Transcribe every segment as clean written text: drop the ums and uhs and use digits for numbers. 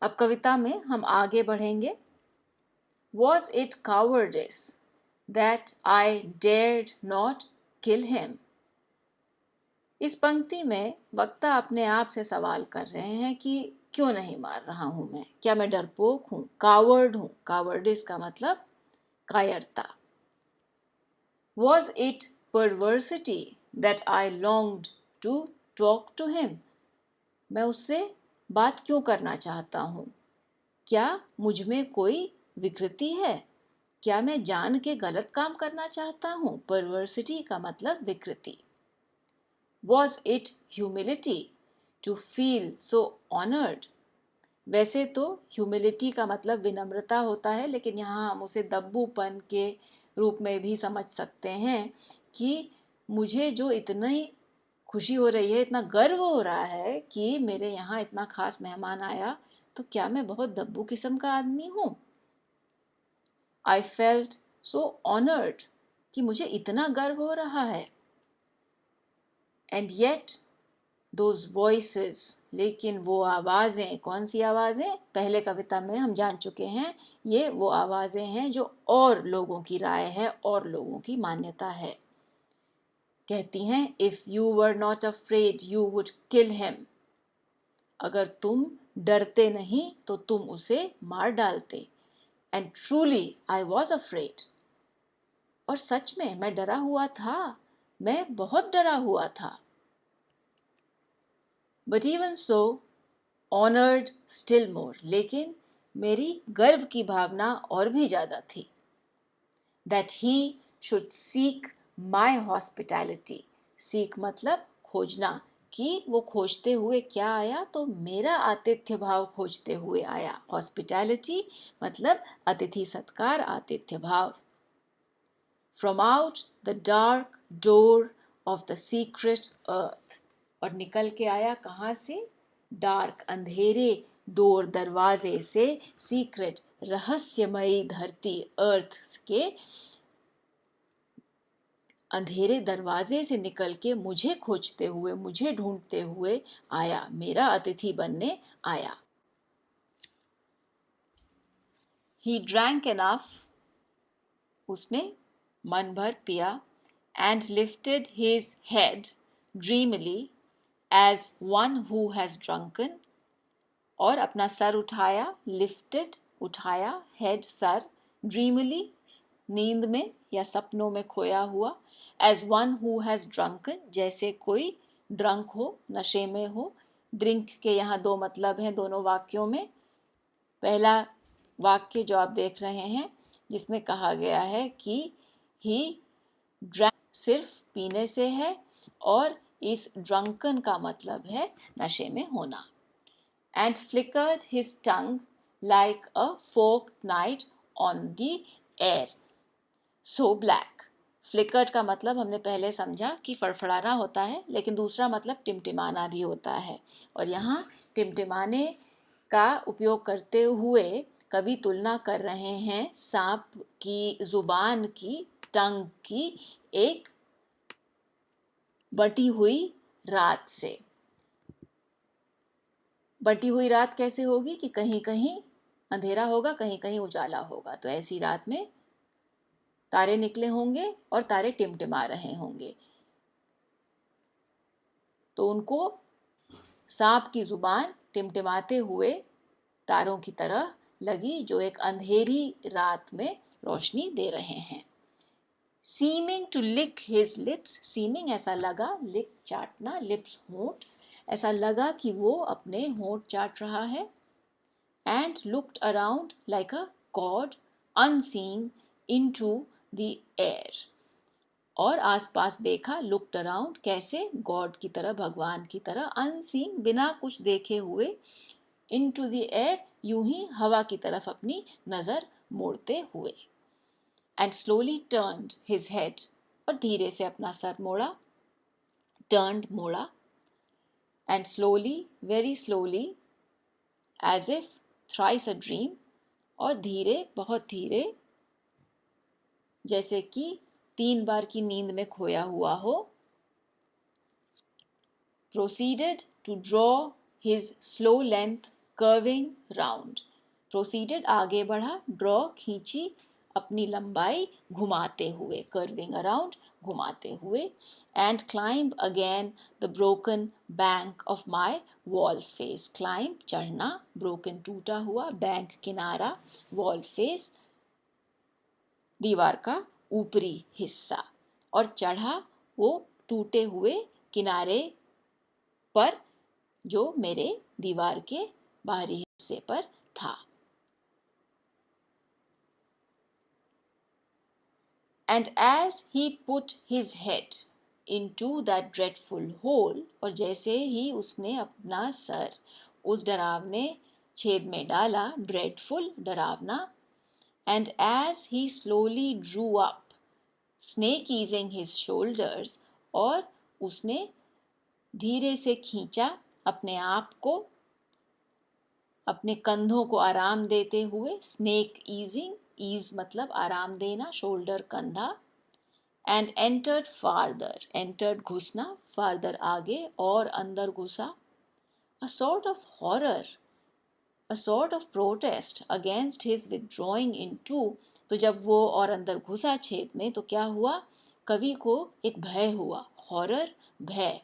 अब कविता में हम आगे बढ़ेंगे। Was it cowardice that I dared not kill him? इस पंक्ति में वक्ता अपने आप से सवाल कर रहे हैं कि क्यों नहीं मार रहा हूं मैं, क्या मैं डरपोक हूं, कावर्ड हूं। कावर्डिस का मतलब कायरता। Was it perversity that I longed to talk to him? मैं उससे बात क्यों करना चाहता हूं? क्या मुझ में कोई विकृति है? क्या मैं जान के गलत काम करना चाहता हूं? परवर्सिटी का मतलब विकृति। Was it humility to feel so honored? वैसे तो ह्यूमिलिटी का मतलब विनम्रता होता है, लेकिन यहाँ हम उसे दब्बूपन के रूप में भी समझ सकते हैं कि मुझे जो इतनी खुशी हो रही है, इतना गर्व हो रहा है कि मेरे यहाँ इतना खास मेहमान आया, तो क्या मैं बहुत दब्बू किस्म का आदमी हूँ? I felt so honored कि मुझे इतना गर्व हो रहा है। And yet those voices, लेकिन वो आवाज़ें, कौन सी आवाज़ें? पहले कविता में हम जान चुके हैं, ये वो आवाज़ें हैं जो और लोगों की राय है और लोगों की मान्यता है। कहती हैं if you were not afraid you would kill him. अगर तुम डरते नहीं तो तुम उसे मार डालते। And truly I was afraid. और सच में मैं डरा हुआ था, मैं बहुत डरा हुआ था। But even so, honored still more, लेकिन मेरी गर्व की भावना और भी ज़्यादा थी। That he should seek my hospitality. seek मतलब खोजना, कि वो खोजते हुए क्या आया? तो मेरा आतिथ्य भाव खोजते हुए आया। Hospitality मतलब अतिथि सत्कार, आतिथ्य भाव। From out the dark door of the secret earth. और निकल के आया कहाँ से? डार्क अंधेरे डोर दरवाजे से, सीक्रेट रहस्यमयी धरती अर्थ के अंधेरे दरवाजे से निकल के मुझे खोजते हुए, मुझे ढूंढते हुए आया, मेरा अतिथि बनने आया। He drank enough, उसने मन भर पिया, and lifted his head dreamily as one who has drunken, और अपना सर उठाया, lifted उठाया, head सर, dreamily नींद में या सपनों में खोया हुआ, as one who has drunken जैसे कोई ड्रंक हो, नशे में हो। ड्रिंक के यहाँ दो मतलब हैं दोनों वाक्यों में। पहला वाक्य जो आप देख रहे हैं जिसमें कहा गया है कि ही ड्रैंक सिर्फ पीने से है, और इस ड्रंकन का मतलब है नशे में होना। And flickered his tongue like a forked knife on the air. So black. Flickered का मतलब हमने पहले समझा कि फड़फड़ाना होता है, लेकिन दूसरा मतलब टिमटिमाना भी होता है। और यहाँ टिमटिमाने का उपयोग करते हुए कवि तुलना कर रहे हैं सांप की जुबान की, टंग की, एक बटी हुई रात से। बटी हुई रात कैसे होगी कि कहीं कहीं अंधेरा होगा, कहीं कहीं उजाला होगा। तो ऐसी रात में तारे निकले होंगे और तारे टिमटिमा रहे होंगे, तो उनको सांप की जुबान टिमटिमाते हुए तारों की तरह लगी जो एक अंधेरी रात में रोशनी दे रहे हैं। Seeming to lick his lips, seeming ऐसा लगा, lick चाटना, lips होंठ, ऐसा लगा कि वो अपने होंठ चाट रहा है। And looked around like a god unseeing into the air. और आसपास देखा, looked around कैसे? गॉड की तरह, भगवान की तरह, unseen बिना कुछ देखे हुए, into the air यूं ही हवा की तरफ अपनी नजर मोड़ते हुए। And slowly turned his head, और धीरे से अपना सर मोड़ा, turned मोड़ा, and slowly, very slowly, as if thrice a dream, और धीरे, बहुत धीरे, जैसे कि 3 बार की नींद में खोया हुआ हो। Proceeded to draw his slow length curving round. Proceeded आगे बढ़ा, draw खींची, अपनी लंबाई घुमाते हुए, curving around घुमाते हुए, and climb again the broken bank of my wall face. Climb चढ़ना, broken टूटा हुआ, bank किनारा, wall face दीवार का ऊपरी हिस्सा, और चढ़ा वो टूटे हुए किनारे पर जो मेरे दीवार के बाहरी हिस्से पर था. And as he put his head into that dreadful hole, और जैसे ही उसने अपना सर उस डरावने छेद में डाला, dreadful डरावना, and as he slowly drew up, snake easing his shoulders, और उसने धीरे से खींचा अपने आप को, अपने कंधों को आराम देते हुए, स्नेक ईजिंग, ईज मतलब आराम देना, शोल्डर कंधा, एंड एंटर्ड फार्दर, एंटर्ड घुसना, फार्दर आगे, और अंदर घुसा, a sort of horror, a sort of protest against his withdrawing into. तो जब वो और अंदर घुसा छेद में तो क्या हुआ, कवि को एक भय हुआ, हॉरर भय,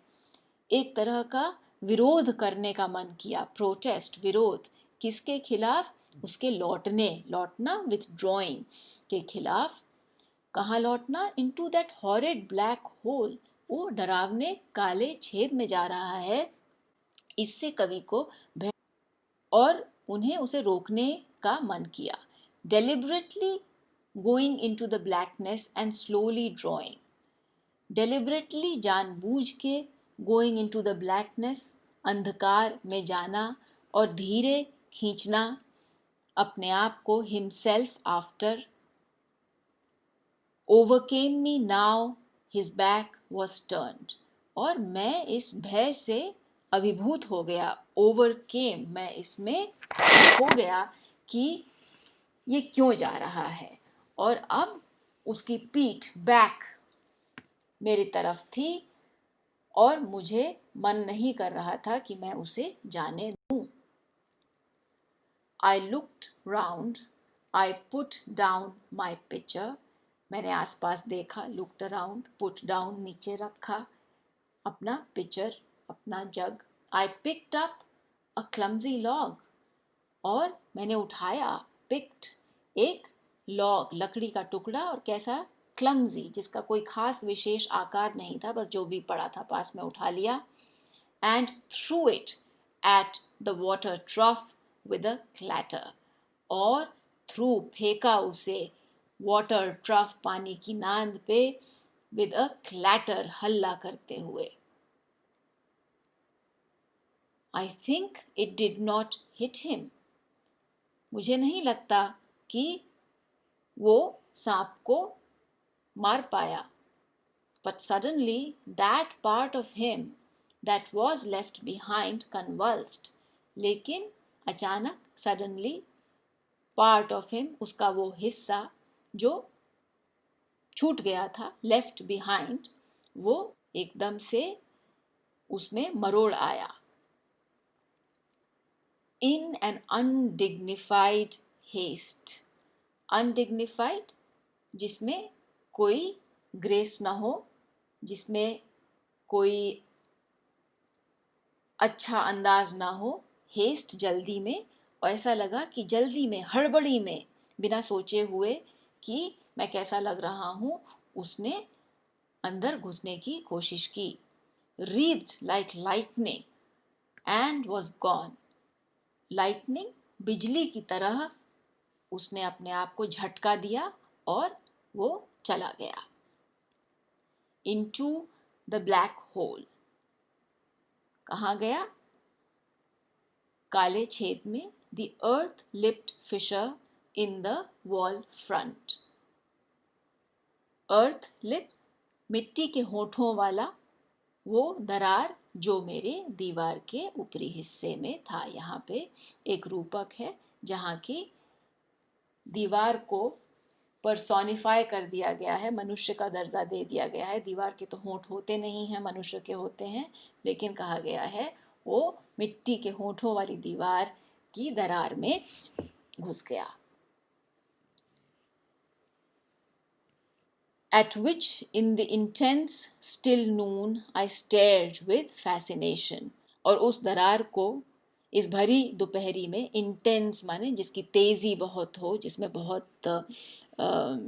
एक तरह का विरोध करने का मन किया, प्रोटेस्ट विरोध, किसके खिलाफ, उसके लौटने, लौटना विथड्रॉइंग के खिलाफ. कहाँ लौटना, into that horrid black hole, वो डरावने काले छेद में जा रहा है. इससे कवि को भय और उन्हें उसे रोकने का मन किया. Deliberately going into the blackness and slowly drawing, deliberately जानबूझ के, गोइंग इनटू द ब्लैकनेस अंधकार में जाना, और धीरे खींचना अपने आप को, himself after, overcame me now his back was turned, और मैं इस भय से अभिभूत हो गया, ओवरकेम मैं इसमें हो गया कि ये क्यों जा रहा है, और अब उसकी पीठ, बैक मेरी तरफ थी, और मुझे मन नहीं कर रहा था कि मैं उसे जाने दूं. I looked round, I put down my pitcher, मैंने आसपास देखा, looked around, put down नीचे रखा अपना pitcher, अपना जग. I picked up a clumsy log, और मैंने उठाया, picked एक log, लकड़ी का टुकड़ा, और कैसा, क्लमजी, जिसका कोई खास विशेष आकार नहीं था, बस जो भी पड़ा था पास में उठा लिया. And through it at the water trough with a clatter, और थ्रू फेंका उसे वाटर ट्रफ पानी की नांद पे, विद अ क्लैटर हल्ला करते हुए. I think it did not hit him, मुझे नहीं लगता कि वो सांप को मार पाया. But suddenly that part of him that was left behind convulsed, लेकिन अचानक, suddenly part of him, उसका वो हिस्सा जो छूट गया था, left behind, वो एकदम से उसमें मरोड़ आया. In an undignified haste, undignified जिसमें कोई ग्रेस ना हो, जिसमें कोई अच्छा अंदाज ना हो, हेस्ट जल्दी में, और ऐसा लगा कि जल्दी में, हड़बड़ी में, बिना सोचे हुए कि मैं कैसा लग रहा हूँ, उसने अंदर घुसने की कोशिश की. Wreathed like lightning and was gone. Lightning बिजली की तरह उसने अपने आप को झटका दिया और वो चला गया. Into the black hole, कहाँ गया, काले छेद में. The earth lipped fissure in the wall front. Earth lip मिट्टी के होठों वाला वो दरार जो मेरे दीवार के ऊपरी हिस्से में था. यहाँ पे एक रूपक है जहाँ की दीवार को पर्सोनिफाई कर दिया गया है, मनुष्य का दर्जा दे दिया गया है. दीवार के तो होंठ होते नहीं हैं, मनुष्य के होते हैं, लेकिन कहा गया है वो मिट्टी के होंठों वाली दीवार की दरार में घुस गया. At which in the intense still noon I stared with fascination. और उस दरार को इस भरी दोपहरी में, इंटेंस माने जिसकी तेज़ी बहुत हो, जिसमें बहुत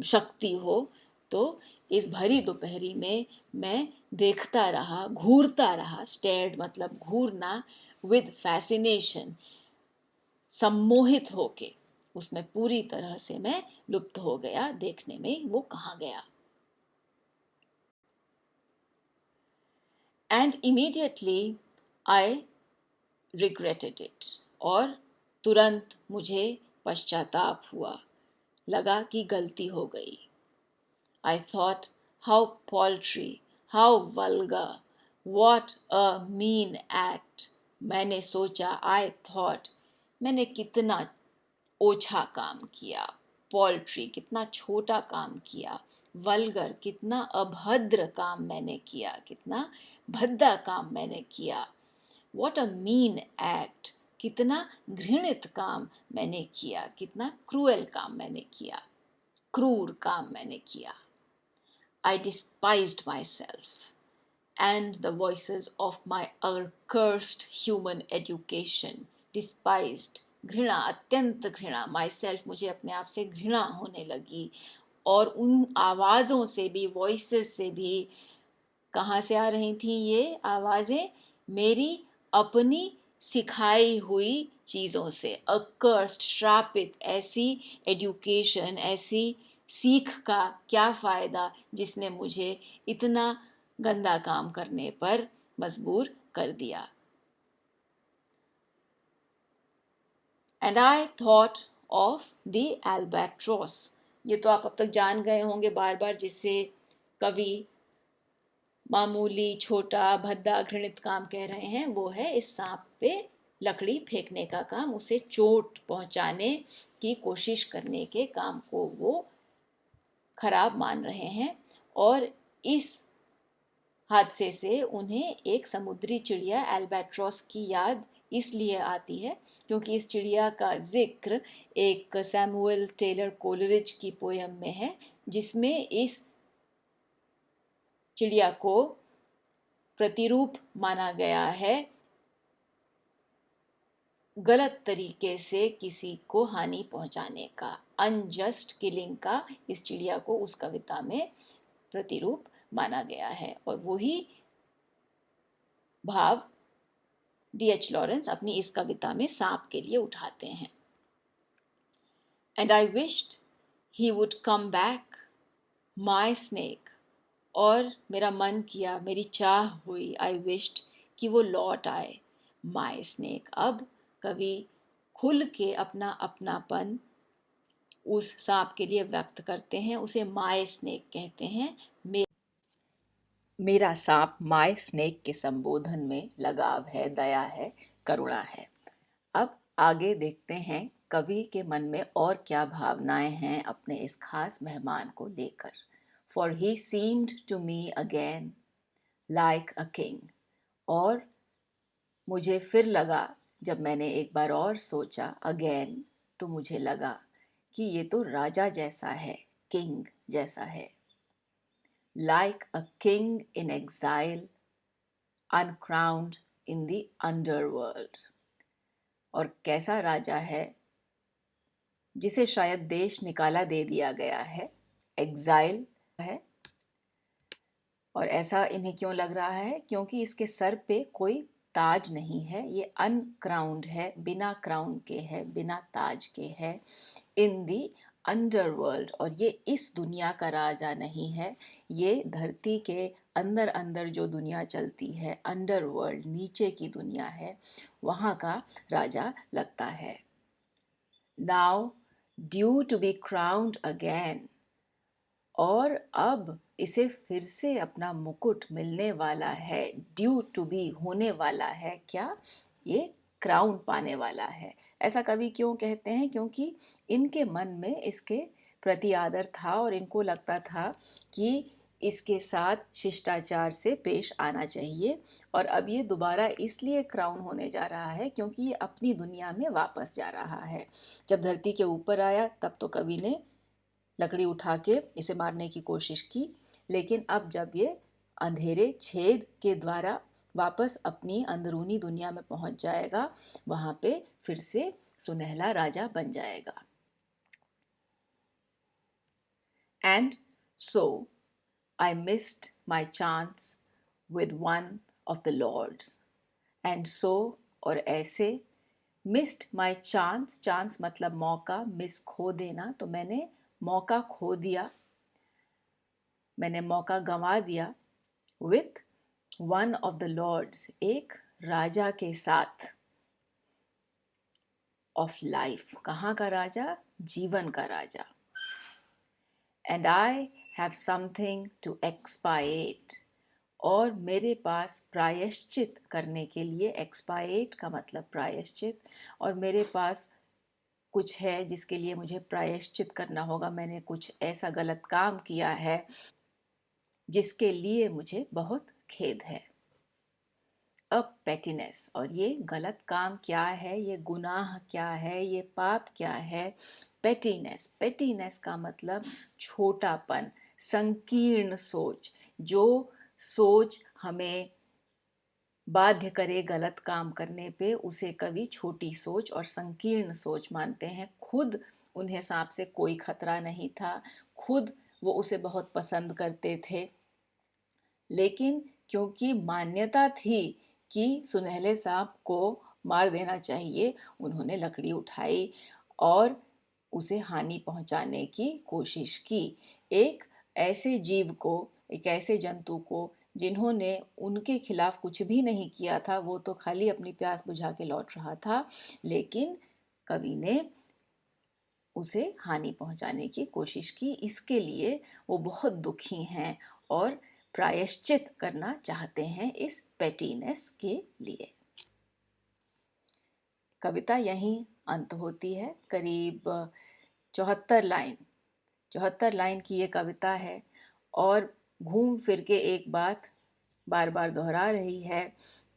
शक्ति हो, तो इस भरी दोपहरी में मैं देखता रहा, घूरता रहा. स्टेयर्ड मतलब घूरना, विद फैसिनेशन सम्मोहित होके, उसमें पूरी तरह से मैं लुप्त हो गया, देखने में वो कहाँ गया. And immediately I regretted it. और तुरंत मुझे पश्चाताप हुआ, लगा कि गलती हो गई. I thought, how paltry, how vulgar, what a mean act. मैंने सोचा, I thought, मैंने कितना ओछा काम किया. पॉल्ट्री कितना छोटा काम किया. वल्गर कितना अभद्र काम मैंने किया, कितना भद्दा काम मैंने किया. वॉट अ मीन एक्ट, कितना घृणित काम मैंने किया, कितना क्रूएल काम मैंने किया, क्रूर काम मैंने किया. I despised myself and the voices of my accursed human education. Despised, घृणा, अत्यंत घृणा. माई सेल्फ, मुझे अपने आप से घृणा होने लगी. और उन आवाज़ों से भी, वॉइसेस से भी, कहाँ से आ रही थी ये आवाज़ें? मेरी अपनी सिखाई हुई चीज़ों से. अकर्स्ड, श्रापित, ऐसी एजुकेशन, ऐसी सीख का क्या फ़ायदा जिसने मुझे इतना गंदा काम करने पर मजबूर कर दिया. And I thought of the albatross. ये तो आप अब तक जान गए होंगे बार बार, जिससे कवि मामूली, छोटा, भद्दा, घृणित काम कह रहे हैं, वो है इस सांप पे लकड़ी फेंकने का काम. उसे चोट पहुंचाने की कोशिश करने के काम को वो खराब मान रहे हैं. और इस हादसे से उन्हें एक समुद्री चिड़िया एल्बाट्रॉस की याद इसलिए आती है क्योंकि इस चिड़िया का जिक्र एक सैमुअल टेलर कोलरिज की पोयम में है, जिसमें इस चिड़िया को प्रतिरूप माना गया है गलत तरीके से किसी को हानि पहुंचाने का. अनजस्ट किलिंग का इस चिड़िया को उस कविता में प्रतिरूप माना गया है. और वही भाव D.H. लॉरेंस अपनी इस कविता में सांप के लिए उठाते हैं. And I wished he would come back, my snake. और मेरा मन किया, मेरी चाह हुई, I wished, कि वो लौट आए, my snake. अब कवि खुल के अपना अपनापन उस सांप के लिए व्यक्त करते हैं. उसे my snake कहते हैं. मेरा सांप, माय स्नेक के संबोधन में लगाव है, दया है, करुणा है. अब आगे देखते हैं कवि के मन में और क्या भावनाएं हैं अपने इस खास मेहमान को लेकर. For he seemed to me again like a king. और मुझे फिर लगा, जब मैंने एक बार और सोचा अगेन, तो मुझे लगा कि ये तो राजा जैसा है, किंग जैसा है. Like a king in exile, uncrowned in the underworld. और कैसा राजा है जिसे शायद देश निकाला दे दिया गया है, एग्जाइल है. और ऐसा इन्हें क्यों लग रहा है? क्योंकि इसके सर पे कोई ताज नहीं है. ये अनक्राउंड है, बिना क्राउन के है, बिना ताज के है. इन दी अंडरवर्ल्ड, और ये इस दुनिया का राजा नहीं है, ये धरती के अंदर अंदर जो दुनिया चलती है, अंडरवर्ल्ड, नीचे की दुनिया है, वहाँ का राजा लगता है. Now due to be crowned again. और अब इसे फिर से अपना मुकुट मिलने वाला है. ड्यू टू बी, होने वाला है क्या? ये क्राउन पाने वाला है. ऐसा कवि क्यों कहते हैं? क्योंकि इनके मन में इसके प्रति आदर था और इनको लगता था कि इसके साथ शिष्टाचार से पेश आना चाहिए। और अब ये दोबारा इसलिए क्राउन होने जा रहा है क्योंकि ये अपनी दुनिया में वापस जा रहा है। जब धरती के ऊपर आया तब तो कवि ने लकड़ी उठा के इसे मारने की कोशिश की, लेकिन अब जब ये अंधेरे छेद के द्वारा वापस अपनी अंदरूनी दुनिया में पहुंच जाएगा, वहां पे फिर से सुनहला राजा बन जाएगा। And so I missed my chance with one of the lords. And so, और ऐसे, missed my chance, chance मतलब मौका, miss खो देना, तो मैंने मौका खो दिया, मैंने मौका गंवा दिया, with one of the lords, एक राजा के साथ, of life, कहाँ का राजा? जीवन का राजा। And I have something to expiate, और मेरे पास प्रायश्चित करने के लिए, एक्सपाएट का मतलब प्रायश्चित, और मेरे पास कुछ है जिसके लिए मुझे प्रायश्चित करना होगा। मैंने कुछ ऐसा गलत काम किया है जिसके लिए मुझे बहुत खेद है। अब पेटिनेस, और ये गलत काम क्या है, ये गुनाह क्या है, ये पाप क्या है? पेटिनेस, पेटिनेस का मतलब छोटापन, संकीर्ण सोच। जो सोच हमें बाध्य करे गलत काम करने पे, उसे कवि छोटी सोच और संकीर्ण सोच मानते हैं। खुद उन्हें सांप से कोई खतरा नहीं था, खुद वो उसे बहुत पसंद करते थे, लेकिन क्योंकि मान्यता थी कि सुनहले सांप को मार देना चाहिए, उन्होंने लकड़ी उठाई और उसे हानि पहुंचाने की कोशिश की। एक ऐसे जीव को, एक ऐसे जंतु को जिन्होंने उनके खिलाफ कुछ भी नहीं किया था, वो तो खाली अपनी प्यास बुझा के लौट रहा था, लेकिन कवि ने उसे हानि पहुंचाने की कोशिश की। इसके लिए वो बहुत दुखी हैं और प्रायश्चित करना चाहते हैं इस पेटीनेस के लिए। कविता यहीं अंत होती है। करीब 74 लाइन की ये कविता है और घूम फिर के एक बात बार बार दोहरा रही है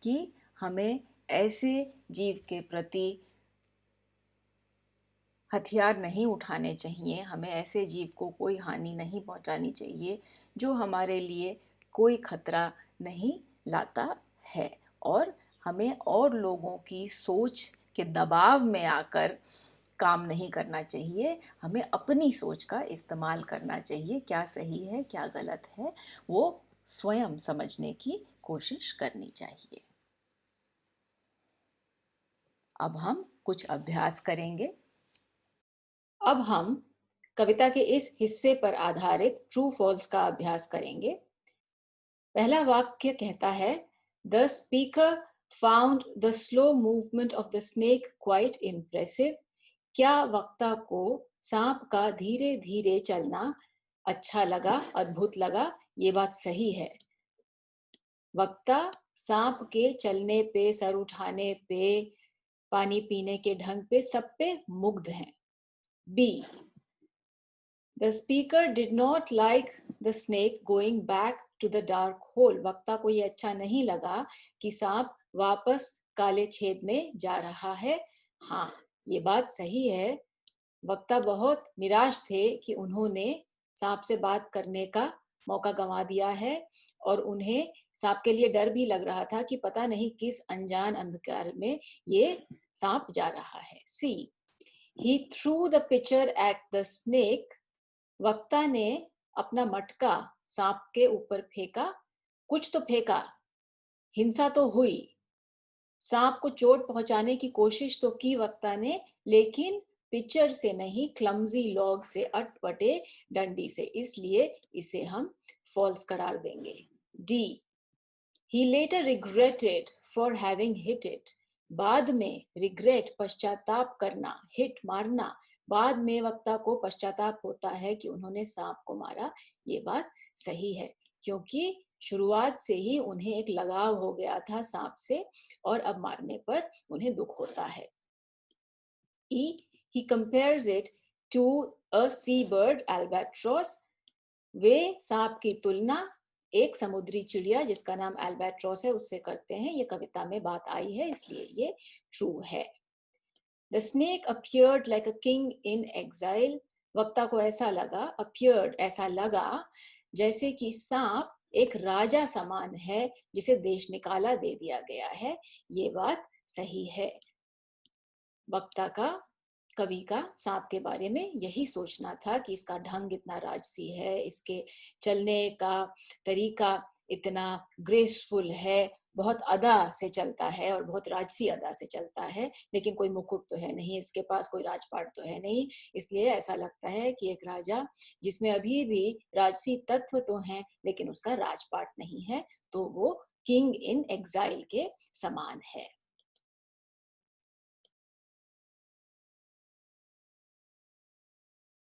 कि हमें ऐसे जीव के प्रति हथियार नहीं उठाने चाहिए, हमें ऐसे जीव को कोई हानि नहीं पहुंचानी चाहिए जो हमारे लिए कोई खतरा नहीं लाता है। और हमें और लोगों की सोच के दबाव में आकर काम नहीं करना चाहिए, हमें अपनी सोच का इस्तेमाल करना चाहिए। क्या सही है क्या गलत है वो स्वयं समझने की कोशिश करनी चाहिए। अब हम कुछ अभ्यास करेंगे। अब हम कविता के इस हिस्से पर आधारित ट्रू फॉल्स का अभ्यास करेंगे। पहला वाक्य कहता है, the speaker found the slow movement of the snake quite impressive. क्या वक्ता को सांप का धीरे धीरे चलना अच्छा लगा, अद्भुत लगा? ये बात सही है। वक्ता सांप के चलने पे, सर उठाने पे, पानी पीने के ढंग पे, सब पे मुग्ध हैं। बी, The speaker did not like the snake going back to the dark hole. वक्ता को ये अच्छा नहीं लगा कि सांप वापस काले छेद में जा रहा है। हाँ, ये बात सही है। वक्ता बहुत निराश थे कि उन्होंने सांप से बात करने का मौका गंवा दिया है और उन्हें सांप के लिए डर भी लग रहा था कि पता नहीं किस अनजान अंधकार में ये सांप जा रहा है। सी, he threw the pitcher at the snake. वक्ता ने अपना मटका सांप के ऊपर फेंका। कुछ तो फेंका, हिंसा तो हुई, सांप को चोट पहुंचाने की कोशिश तो की वक्ता ने, लेकिन पिचर से नहीं, क्लमजी लॉग से, अटपटे डंडी से। इसलिए इसे हम फॉल्स करार देंगे। D, he later regretted for having hit it. बाद में रिग्रेट, पश्चाताप करना, हिट मारना, बाद में वक्ता को पश्चाताप होता है कि उन्होंने सांप को मारा। ये बात सही है क्योंकि शुरुआत से ही उन्हें एक लगाव हो गया था सांप से और अब मारने पर उन्हें दुख होता है। E, he compares it to a seabird albatross. वे सांप की तुलना एक समुद्री चिड़िया जिसका नाम अल्बाट्रॉस है उससे करते हैं। ये कविता में बात आई है, इसलिए ये ट्रू है। The snake appeared like a king in exile. वक्ता को ऐसा लगा, appeared ऐसा लगा, जैसे कि सांप एक राजा समान है जिसे देश निकाला दे दिया गया है। ये बात सही है। वक्ता का, कवि का सांप के बारे में यही सोचना था कि इसका ढंग इतना राजसी है, इसके चलने का तरीका इतना ग्रेसफुल है, बहुत अदा से चलता है और बहुत राजसी अदा से चलता है, लेकिन कोई मुकुट तो है नहीं, इसके पास कोई राजपाट तो है नहीं, इसलिए ऐसा लगता है कि एक राजा जिसमें अभी भी राजसी तत्व तो हैं लेकिन उसका राजपाट नहीं है, तो वो किंग इन एग्जाइल के समान है।